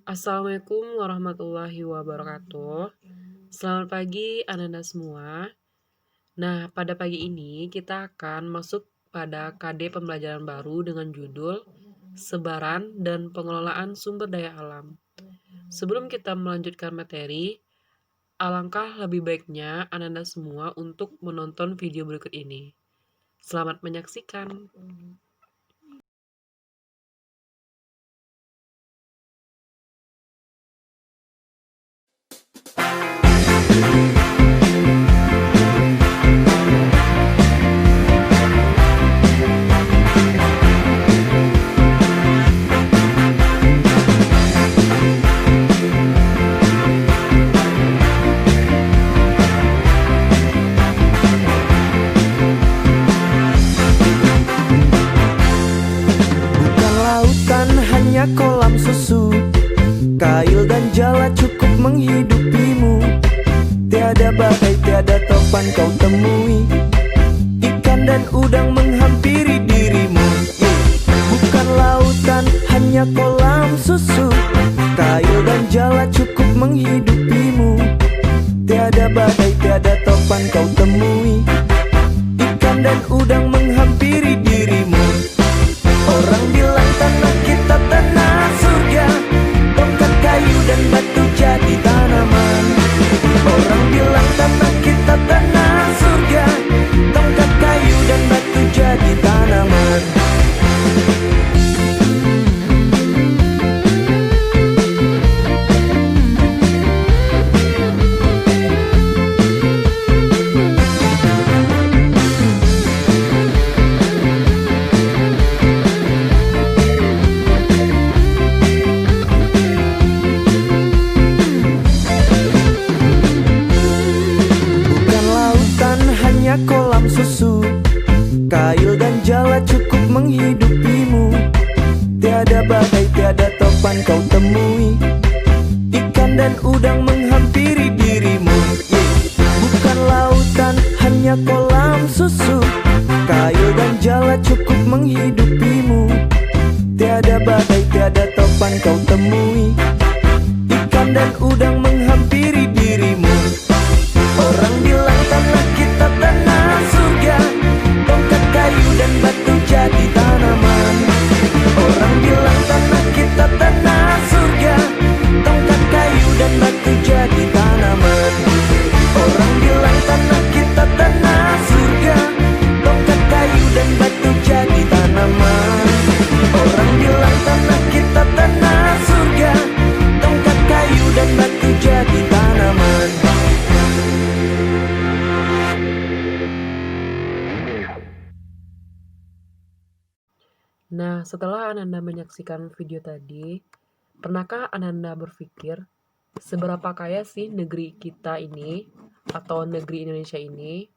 Assalamualaikum warahmatullahi wabarakatuh. Selamat pagi anak-anak semua. Nah, pada pagi ini kita akan masuk pada KD pembelajaran baru dengan judul Sebaran dan Pengelolaan Sumber Daya Alam. Sebelum kita melanjutkan materi, alangkah lebih baiknya anak-anak semua untuk menonton video berikut ini. Selamat menyaksikan. Bukan lautan, hanya kolam susu. Kail dan jala cukup menghidupimu. Tiada badai, tiada topan kau temui. Ikan dan udang menghampiri dirimu. Bukan lautan, hanya kolam susu. Kail dan jala cukup menghidupimu. Tiada badai, tiada topan kau temui. Ikan dan udang menghampiri dirimu. Orang bilang tanah kita tanah surga, tongkat kayu dan batu jadi tanaman. Orang bilang tanah kita tanah surga, tongkat kayu dan batu jadi tanaman. Bukan lautan, hanya kolam susu. Kail dan jala cukup menghidupimu. Tiada badai, tiada topan kau temui. Ikan dan udang menghampiri dirimu. Bukan lautan, hanya kolam susu. Kail dan jala cukup menghidupimu. Tiada badai, tiada topan kau temui. Ikan dan udang menghampiri dirimu. Orang bilang tanah kita tanah surga, tongkat kayu dan batu jadi tanaman. Orang bilang tanah kita tanah surga, tongkat kayu dan batu jadi tanaman. Orang bilang tanah kita tanah surga, tongkat kayu dan batu jadi tanaman. Orang bilang tanah kita tanah surga, tongkat kayu dan batu jadi tanaman. Nah, setelah Ananda menyaksikan video tadi, pernahkah Ananda berpikir seberapa kaya sih negeri kita ini atau negeri Indonesia ini?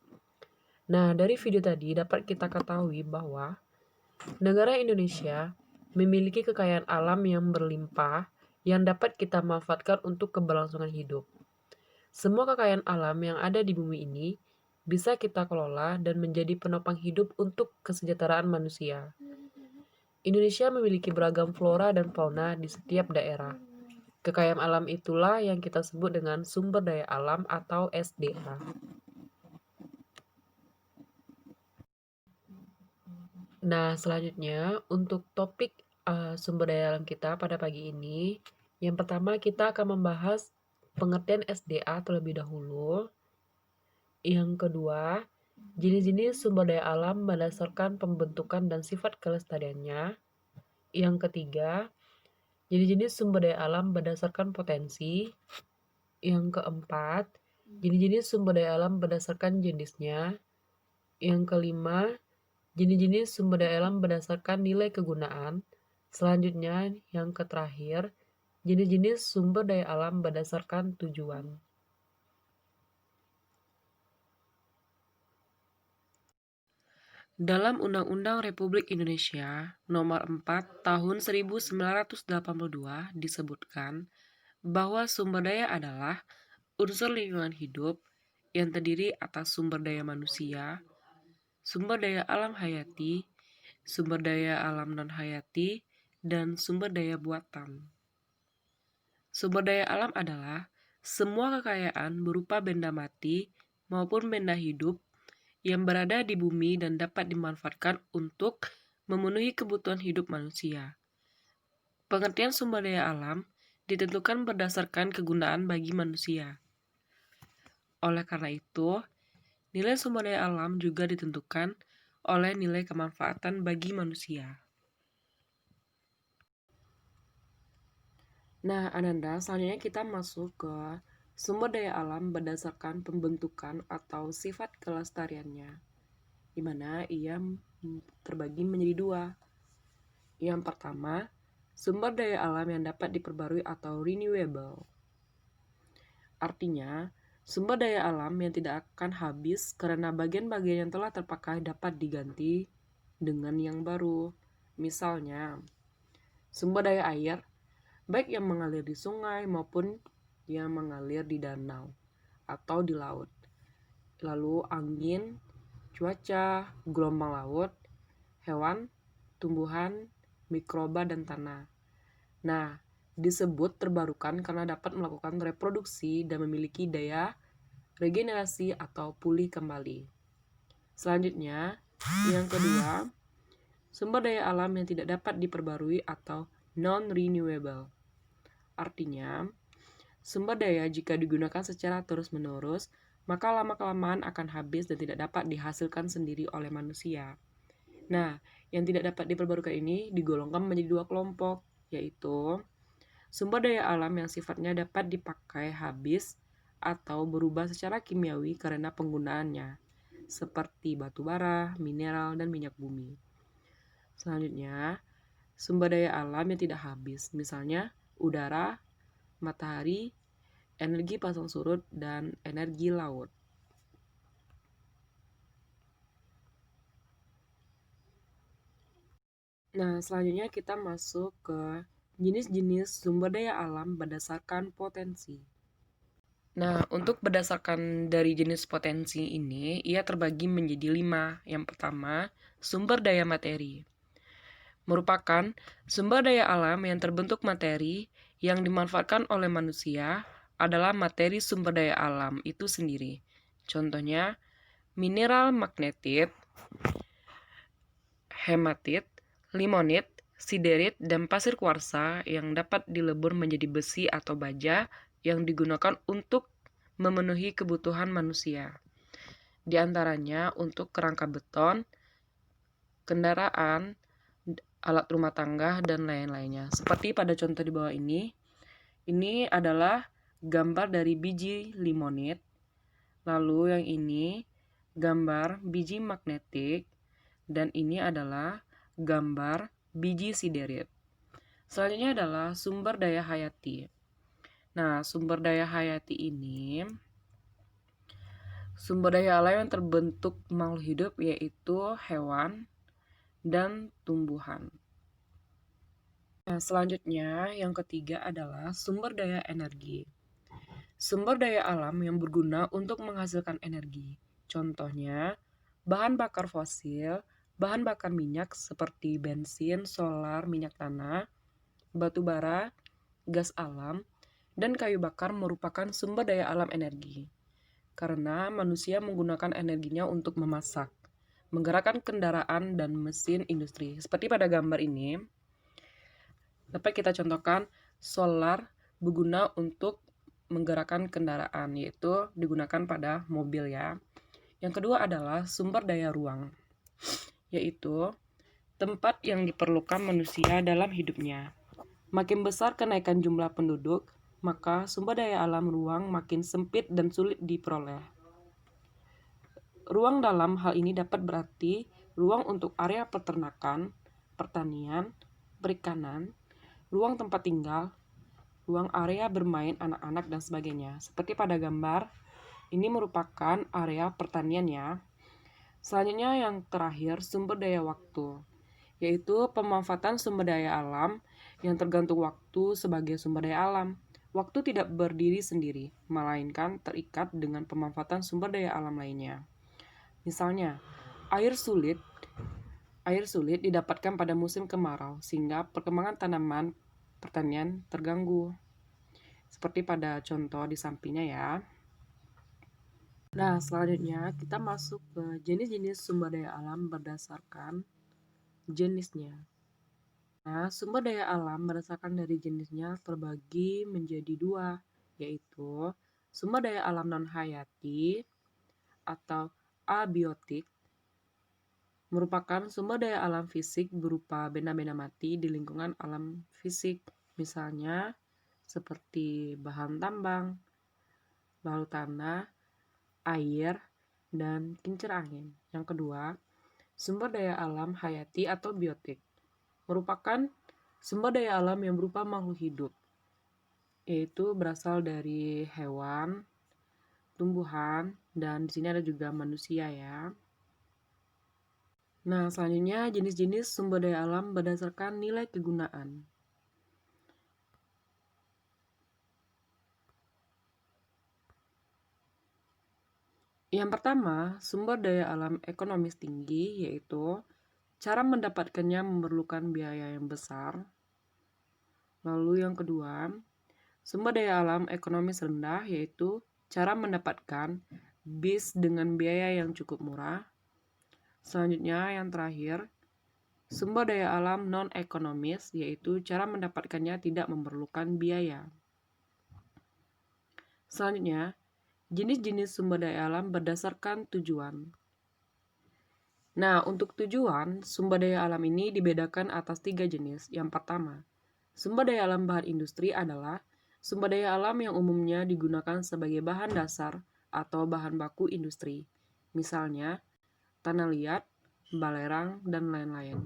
Nah, dari video tadi dapat kita ketahui bahwa negara Indonesia memiliki kekayaan alam yang berlimpah yang dapat kita manfaatkan untuk keberlangsungan hidup. Semua kekayaan alam yang ada di bumi ini bisa kita kelola dan menjadi penopang hidup untuk kesejahteraan manusia. Indonesia memiliki beragam flora dan fauna di setiap daerah. Kekayaan alam itulah yang kita sebut dengan sumber daya alam atau SDA. Nah, selanjutnya untuk topik sumber daya alam kita pada pagi ini, yang pertama kita akan membahas pengertian SDA terlebih dahulu. Yang kedua, jenis-jenis sumber daya alam berdasarkan pembentukan dan sifat kelestariannya. Yang ketiga, jenis-jenis sumber daya alam berdasarkan potensi. Yang keempat, jenis-jenis sumber daya alam berdasarkan jenisnya. Yang kelima, jenis-jenis sumber daya alam berdasarkan nilai kegunaan. Selanjutnya, yang terakhir, jenis-jenis sumber daya alam berdasarkan tujuan. Dalam Undang-Undang Republik Indonesia Nomor 4 Tahun 1982 disebutkan bahwa sumber daya adalah unsur lingkungan hidup yang terdiri atas sumber daya manusia, sumber daya alam hayati, sumber daya alam non-hayati, dan sumber daya buatan. Sumber daya alam adalah semua kekayaan berupa benda mati maupun benda hidup yang berada di bumi dan dapat dimanfaatkan untuk memenuhi kebutuhan hidup manusia. Pengertian sumber daya alam ditentukan berdasarkan kegunaan bagi manusia. Oleh karena itu, nilai sumber daya alam juga ditentukan oleh nilai kemanfaatan bagi manusia. Nah, Ananda, selanjutnya kita masuk ke sumber daya alam berdasarkan pembentukan atau sifat kelestariannya, di mana ia terbagi menjadi dua. Yang pertama, sumber daya alam yang dapat diperbarui atau renewable. Artinya, sumber daya alam yang tidak akan habis karena bagian-bagian yang telah terpakai dapat diganti dengan yang baru. Misalnya, sumber daya air, baik yang mengalir di sungai maupun yang mengalir di danau atau di laut. Lalu angin, cuaca, gelombang laut, hewan, tumbuhan, mikroba, dan tanah. Nah, disebut terbarukan karena dapat melakukan reproduksi dan memiliki daya regenerasi atau pulih kembali. Selanjutnya, yang kedua, sumber daya alam yang tidak dapat diperbarui atau non-renewable. Artinya, sumber daya jika digunakan secara terus-menerus, maka lama-kelamaan akan habis dan tidak dapat dihasilkan sendiri oleh manusia. Nah, yang tidak dapat diperbarukan ini digolongkan menjadi dua kelompok, yaitu sumber daya alam yang sifatnya dapat dipakai habis atau berubah secara kimiawi karena penggunaannya, seperti batu bara, mineral, dan minyak bumi. Selanjutnya, sumber daya alam yang tidak habis, misalnya udara, matahari, energi pasang surut, dan energi laut. Nah, selanjutnya kita masuk ke jenis-jenis sumber daya alam berdasarkan potensi. Nah, untuk berdasarkan dari jenis potensi ini, ia terbagi menjadi 5. Yang pertama, sumber daya materi. Merupakan sumber daya alam yang terbentuk materi yang dimanfaatkan oleh manusia adalah materi sumber daya alam itu sendiri. Contohnya, mineral magnetit, hematit, limonit, siderit, dan pasir kuarsa yang dapat dilebur menjadi besi atau baja yang digunakan untuk memenuhi kebutuhan manusia. Di antaranya untuk kerangka beton, kendaraan, alat rumah tangga, dan lain-lainnya. Seperti pada contoh di bawah ini adalah gambar dari biji limonit. Lalu yang ini gambar biji magnetik, dan ini adalah gambar biji siderit. Selanjutnya adalah sumber daya hayati. Nah, sumber daya hayati ini sumber daya alam yang terbentuk makhluk hidup, yaitu hewan dan tumbuhan. Nah, selanjutnya yang ketiga adalah sumber daya energi. Sumber daya alam yang berguna untuk menghasilkan energi. Contohnya, bahan bakar fosil, bahan bakar minyak seperti bensin, solar, minyak tanah, batu bara, gas alam, dan kayu bakar merupakan sumber daya alam energi. Karena manusia menggunakan energinya untuk memasak, menggerakkan kendaraan dan mesin industri. Seperti pada gambar ini, dapat kita contohkan solar berguna untuk menggerakkan kendaraan, yaitu digunakan pada mobil ya. Yang kedua adalah sumber daya ruang, yaitu tempat yang diperlukan manusia dalam hidupnya. Makin besar kenaikan jumlah penduduk, maka sumber daya alam ruang makin sempit dan sulit diperoleh. Ruang dalam hal ini dapat berarti ruang untuk area peternakan, pertanian, perikanan, ruang tempat tinggal, ruang area bermain anak-anak, dan sebagainya. Seperti pada gambar, ini merupakan area pertanian ya. Selanjutnya yang terakhir, sumber daya waktu, yaitu pemanfaatan sumber daya alam yang tergantung waktu sebagai sumber daya alam. Waktu tidak berdiri sendiri, melainkan terikat dengan pemanfaatan sumber daya alam lainnya. Misalnya, air sulit didapatkan pada musim kemarau, sehingga perkembangan tanaman pertanian terganggu. seperti pada contoh di sampingnya ya. Nah, selanjutnya kita masuk ke jenis-jenis sumber daya alam berdasarkan jenisnya. Nah, sumber daya alam berdasarkan dari jenisnya terbagi menjadi dua, yaitu sumber daya alam non-hayati atau abiotik, merupakan sumber daya alam fisik berupa benda-benda mati di lingkungan alam fisik, misalnya seperti bahan tambang, batu tanah, air, dan kincir angin. Yang kedua, sumber daya alam hayati atau biotik merupakan sumber daya alam yang berupa makhluk hidup, yaitu berasal dari hewan, tumbuhan, dan di sini ada juga manusia ya. Nah, selanjutnya jenis-jenis sumber daya alam berdasarkan nilai kegunaan. Yang pertama, sumber daya alam ekonomis tinggi, yaitu cara mendapatkannya memerlukan biaya yang besar. Lalu yang kedua, sumber daya alam ekonomis rendah, yaitu cara mendapatkan bis dengan biaya yang cukup murah. Selanjutnya yang terakhir, sumber daya alam non-ekonomis, yaitu cara mendapatkannya tidak memerlukan biaya. Selanjutnya, jenis-jenis sumber daya alam berdasarkan tujuan. Nah, untuk tujuan, sumber daya alam ini dibedakan atas 3 jenis. Yang pertama, sumber daya alam bahan industri adalah sumber daya alam yang umumnya digunakan sebagai bahan dasar atau bahan baku industri. Misalnya, tanah liat, balerang, dan lain-lain.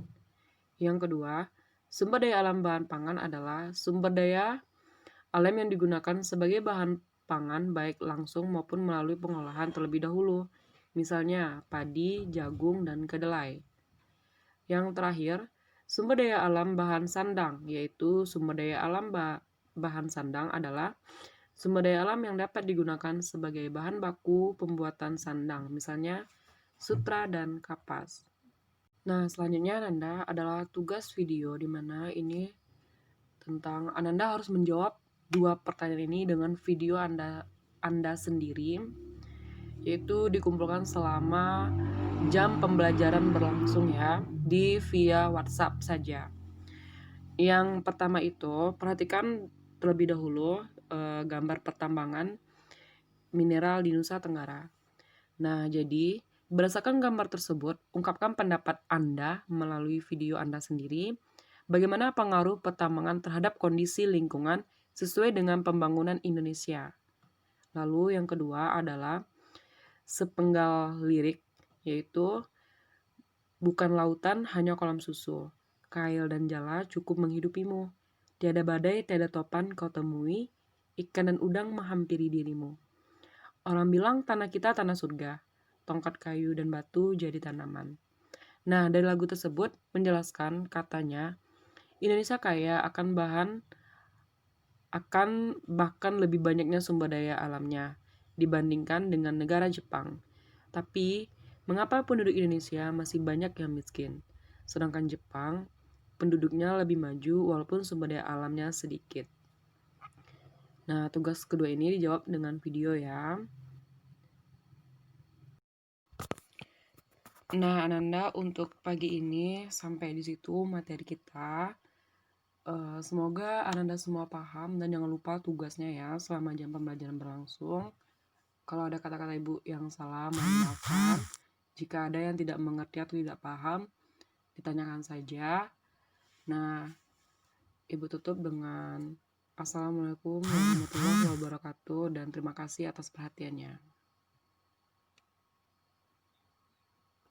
Yang kedua, sumber daya alam bahan pangan adalah sumber daya alam yang digunakan sebagai bahan pangan baik langsung maupun melalui pengolahan terlebih dahulu, misalnya padi, jagung, dan kedelai. Yang terakhir, sumber daya alam bahan sandang, yaitu sumber daya alam bahan sandang adalah sumber daya alam yang dapat digunakan sebagai bahan baku pembuatan sandang, misalnya sutra dan kapas. Nah, selanjutnya Ananda adalah tugas video di mana ini tentang Ananda harus menjawab 2 pertanyaan ini dengan video Anda sendiri, yaitu dikumpulkan selama jam pembelajaran berlangsung ya, via WhatsApp saja. Yang pertama itu, perhatikan terlebih dahulu gambar pertambangan mineral di Nusa Tenggara. Nah, jadi berdasarkan gambar tersebut, ungkapkan pendapat Anda melalui video Anda sendiri. Bagaimana pengaruh pertambangan terhadap kondisi lingkungan sesuai dengan pembangunan Indonesia. Lalu yang kedua adalah sepenggal lirik, yaitu bukan lautan hanya kolam susu. Kail dan jala cukup menghidupimu. Tiada badai, tiada topan kau temui, ikan dan udang menghampiri dirimu. Orang bilang tanah kita tanah surga, tongkat kayu dan batu jadi tanaman. Nah, dari lagu tersebut menjelaskan katanya, Indonesia kaya akan bahkan lebih banyaknya sumber daya alamnya dibandingkan dengan negara Jepang. Tapi, mengapa penduduk Indonesia masih banyak yang miskin? Sedangkan Jepang, penduduknya lebih maju walaupun sumber daya alamnya sedikit. Nah, tugas kedua ini dijawab dengan video ya. Nah, Ananda, untuk pagi ini sampai di situ materi kita. Semoga Ananda semua paham dan jangan lupa tugasnya ya selama jam pembelajaran berlangsung. Kalau ada kata-kata Ibu yang salah, mohon maafkan. Jika ada yang tidak mengerti atau tidak paham, ditanyakan saja. Nah, Ibu tutup dengan Assalamualaikum warahmatullahi wabarakatuh dan terima kasih atas perhatiannya.